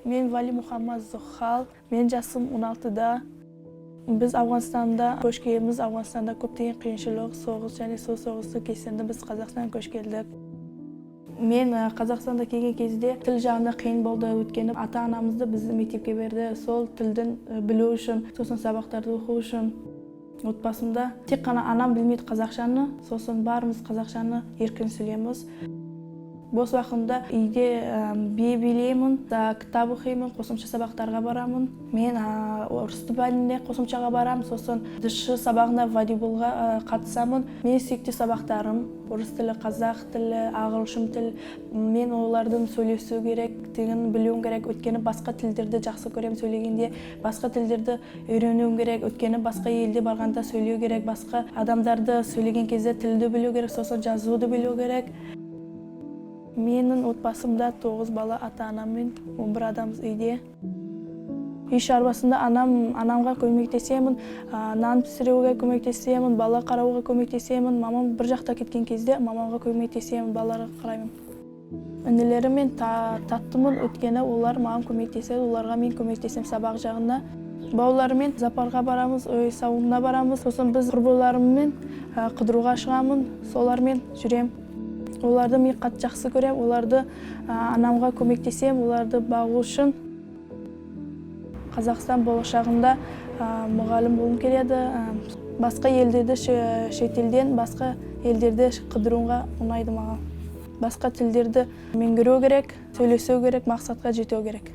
Мен Вали Мухаммад Зухал, мен жасым 16-да. Біз Ауғанстанда көшкенбіз. Ауғанстанда көптеген қиыншылық, соғыс және сол соғысы кезінде біз Қазақстан көшкелдік. Мен Қазақстанда келген кезде тіл жағында қиын болды, өткені ата-анамызды бізді мектепке берді. Сол тілдің білу үшін, сосын сабақтарды оқу үшін. Отбасымда тек қана анам білмейді қазақшаны, сосын барымыз қазақшаны еркін сөйлейміз. Бос уақытымда үйде бие билеймін, кітап оқимын, қосымша сабақтарға барамын. Мен орыс тіліне қосымшаға барамын, сосын дышшы сабағында волейболға қатысамын. Мен сүйікті сабақтарым орыс тілі, қазақ тілі, ағылшын тілі. Мен олардың сөйлесу керек, тілін білуім керек. Өткені басқа тілдерді жақсы көремін сөйлегенде, басқа тілдерді үйренуім керек. Өткені басқа елде барғанда сөйлеу керек, басқа адамдарды сөйлеген кезде тілді білу керек, сосын жазуды білу керек. Менің отбасымда 9 бала, ата-анаммен 11 адамыз үйде. Үй шаруасында анамға көмектесемін, нан пісіруге көмектесемін, бала қарауға көмектесемін. Мамам бір жақта кеткен кезде мамамға көмектесемін, балаларға қараймын. Інілеріммен таттымын, өткені олар маған көмектеседі, оларға мен көмектесем сабақ жағында. Балалармен запарға барамыз, үй сауынына барамыз, сосын біз құрбыларыммен қыдыруға шығамын, солармен жүрем. Оларды мен қатты жақсы көрем, оларды анамға көмектесем, оларды бағу үшін. Қазақстан болашағында мұғалім болғым келеді. Басқа елдерді шетелден, басқа елдерді қыдыруға ұнайды маған. Басқа тілдерді меңгеру керек, сөйлесу керек, мақсатқа жету керек.